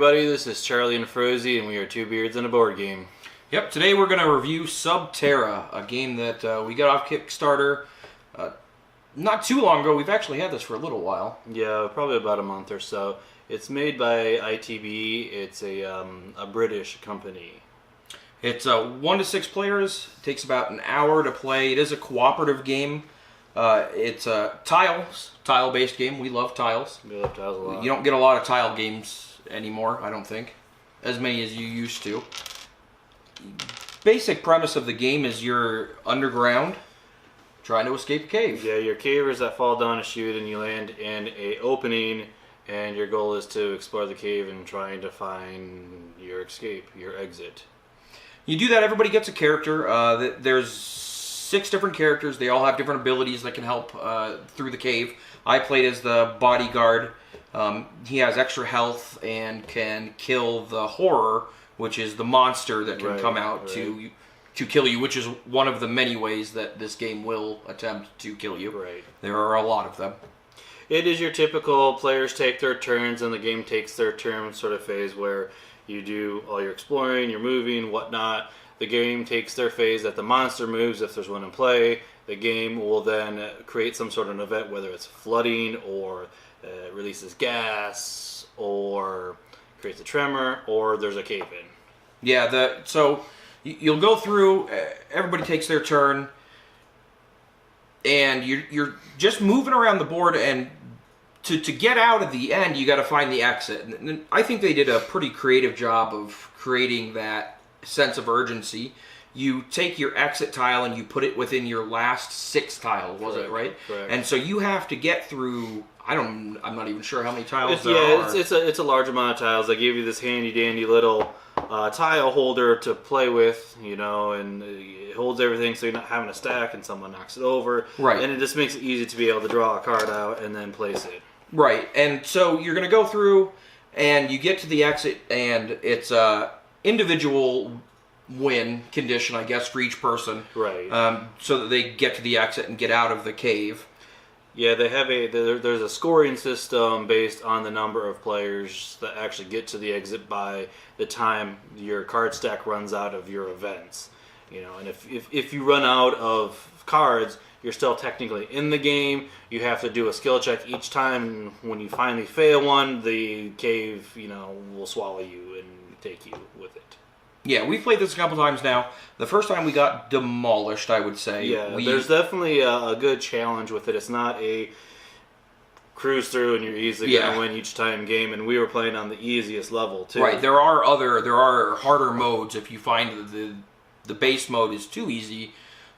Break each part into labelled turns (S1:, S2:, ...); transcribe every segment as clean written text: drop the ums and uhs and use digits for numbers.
S1: everybody, this is Charlie and Froese, and we are two beards and a board game.
S2: Yep, today we're going to review Sub Terra, a game that we got off Kickstarter not too long ago. We've actually had this for a little while.
S1: Yeah, probably about a month or so. It's made by ITB. It's a British company.
S2: It's 1 to 6 players. It takes about an hour to play. It is a cooperative game. It's tile-based game. We love tiles.
S1: We love tiles a lot.
S2: You don't get a lot of tile games anymore, I don't think. As many as you used to. Basic premise of the game is you're underground trying to escape a cave.
S1: Yeah, you're cavers that fall down a chute and you land in a opening, and your goal is to explore the cave and trying to find your escape, your exit.
S2: You do that, everybody gets a character. There's 6 different characters. They all have different abilities that can help through the cave. I played as the bodyguard. He has extra health and can kill the horror, which is the monster that can come out to kill you, which is one of the many ways that this game will attempt to kill you.
S1: Right.
S2: There are a lot of them.
S1: It is your typical players take their turns and the game takes their turn sort of phase where you do all your exploring, your moving, whatnot. The game takes their phase that the monster moves if there's one in play. The game will then create some sort of event, whether it's flooding or releases gas or creates a tremor or there's a cave-in.
S2: Yeah, so you'll go through, everybody takes their turn, and you're just moving around the board, and to get out at the end, you got to find the exit. And I think they did a pretty creative job of creating that sense of urgency. You take your exit tile and you put it within your last 6 tiles, was it, right?
S1: Correct.
S2: And so you have to get through, I'm not even sure how many tiles there are.
S1: It's a large amount of tiles. They give you this handy dandy little tile holder to play with, you know, and it holds everything so you're not having to stack and someone knocks it over.
S2: Right.
S1: And it just makes it easy to be able to draw a card out and then place it.
S2: Right. And so you're going to go through and you get to the exit, and it's a individual win condition, I guess, for each person.
S1: Right.
S2: So that they get to the exit and get out of the cave.
S1: Yeah, they have there's a scoring system based on the number of players that actually get to the exit by the time your card stack runs out of your events. You know, and if you run out of cards, you're still technically in the game. You have to do a skill check each time, and when you finally fail one, the cave, you know, will swallow you and take you with it.
S2: Yeah, we've played this a couple times now. The first time we got demolished, I would say.
S1: Yeah, there's definitely a good challenge with it. It's not a cruise through and you're easily going to win each time game, and we were playing on the easiest level too.
S2: Right, there are harder modes if you find the base mode is too easy.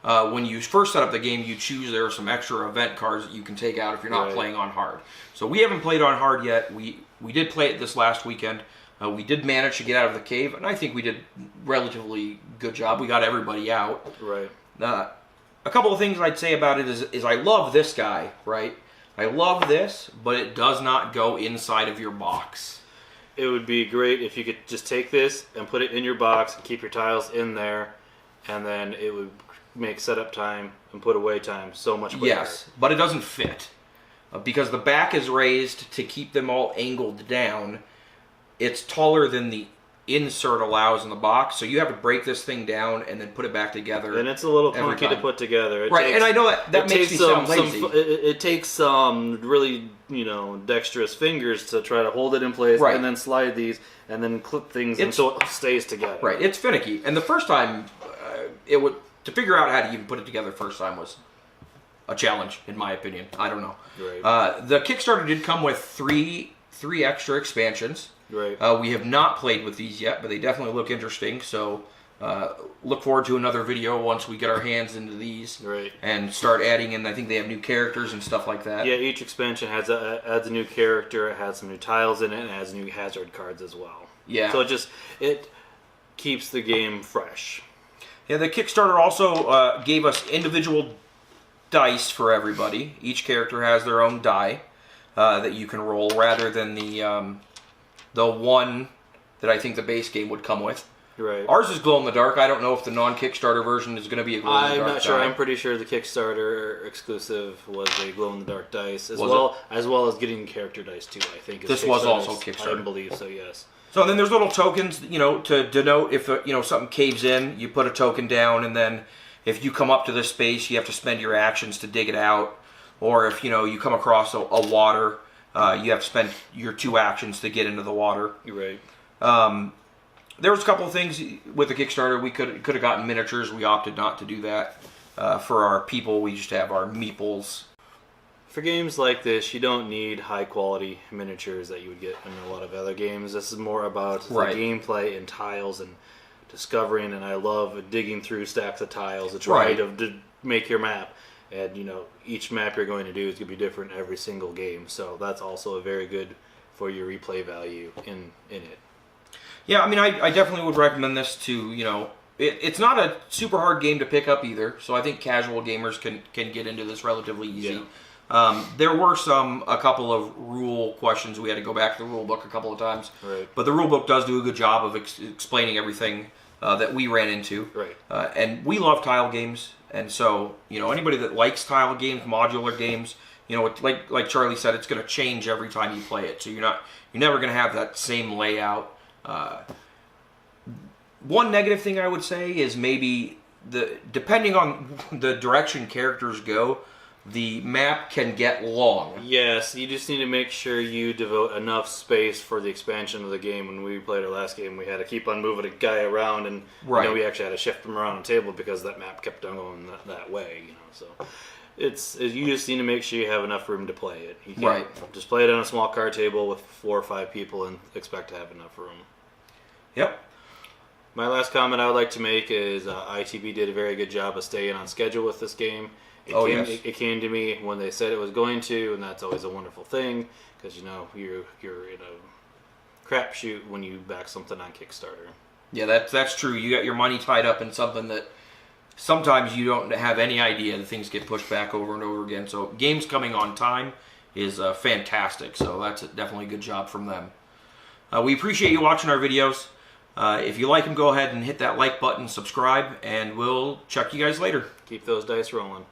S2: When you first set up the game, you choose there are some extra event cards that you can take out if you're not playing on hard. So we haven't played on hard yet. We did play it this last weekend. We did manage to get out of the cave, and I think we did relatively good job. We got everybody out.
S1: Right.
S2: A couple of things I'd say about it is I love this guy, right? I love this, but it does not go inside of your box.
S1: It would be great if you could just take this and put it in your box and keep your tiles in there, and then it would make setup time and put away time so much quicker.
S2: Yes, but it doesn't fit. Because the back is raised to keep them all angled down. It's taller than the insert allows in the box, so you have to break this thing down and then put it back together.
S1: And it's a little clunky to put together.
S2: And I know that makes me sound lazy.
S1: It takes some really, dexterous fingers to try to hold it in place and then slide these and then clip things until it stays together.
S2: Right, it's finicky. And the first time, to figure out how to even put it together first time was a challenge, in my opinion. I don't know.
S1: Right.
S2: The Kickstarter did come with three extra expansions.
S1: Right.
S2: We have not played with these yet, but they definitely look interesting. So look forward to another video once we get our hands into these and start adding in. I think they have new characters and stuff like that.
S1: Yeah, each expansion adds a new character. It has some new tiles in it, and it has new hazard cards as well.
S2: Yeah.
S1: So it keeps the game fresh.
S2: Yeah, the Kickstarter also gave us individual dice for everybody. Each character has their own die that you can roll, rather than the one that I think the base game would come with.
S1: Right.
S2: Ours is glow in the dark. I don't know if the non-Kickstarter version is going to be a glow in the dark.
S1: I'm not sure.
S2: die.
S1: I'm pretty sure the Kickstarter exclusive was a glow in the dark dice, as
S2: Was
S1: well as getting character dice too. I think
S2: This was also Kickstarter.
S1: I believe so. Yes.
S2: So then there's little tokens, you know, to denote if something caves in. You put a token down, and then if you come up to this space, you have to spend your actions to dig it out. Or if you come across a water, you have to spend your 2 actions to get into the water.
S1: You're right.
S2: There was a couple of things with the Kickstarter. We could have gotten miniatures. We opted not to do that. For our people, we just have our meeples.
S1: For games like this, you don't need high quality miniatures that you would get in a lot of other games. This is more about the gameplay and tiles and discovering, and I love digging through stacks of tiles to try to make your map. And each map you're going to do is going to be different every single game. So that's also a very good for your replay value in it.
S2: Yeah, I mean, I definitely would recommend this to, it's not a super hard game to pick up either, so I think casual gamers can get into this relatively easy.
S1: Yeah.
S2: There were a couple of rule questions. We had to go back to the rule book a couple of times.
S1: Right.
S2: But the rule book does do a good job of explaining everything that we ran into.
S1: Right.
S2: And we love tile games, and so, anybody that likes tile games, modular games, like Charlie said, it's going to change every time you play it, so you're never going to have that same layout. One negative thing I would say is maybe depending on the direction characters go, the map can get long.
S1: Yes, you just need to make sure you devote enough space for the expansion of the game. When we played our last game, we had to keep on moving a guy around, and we actually had to shift him around the table because that map kept on going that way. So you just need to make sure you have enough room to play it. You can't just play it on a small card table with 4 or 5 people and expect to have enough room.
S2: Yep.
S1: My last comment I would like to make is ITB did a very good job of staying on schedule with this game. It came to me when they said it was going to, and that's always a wonderful thing because you're in a crapshoot when you back something on Kickstarter.
S2: Yeah, that's true. You got your money tied up in something that sometimes you don't have any idea that things get pushed back over and over again. So games coming on time is fantastic. So that's definitely a good job from them. We appreciate you watching our videos. If you like them, go ahead and hit that like button, subscribe, and we'll check you guys later.
S1: Keep those dice rolling.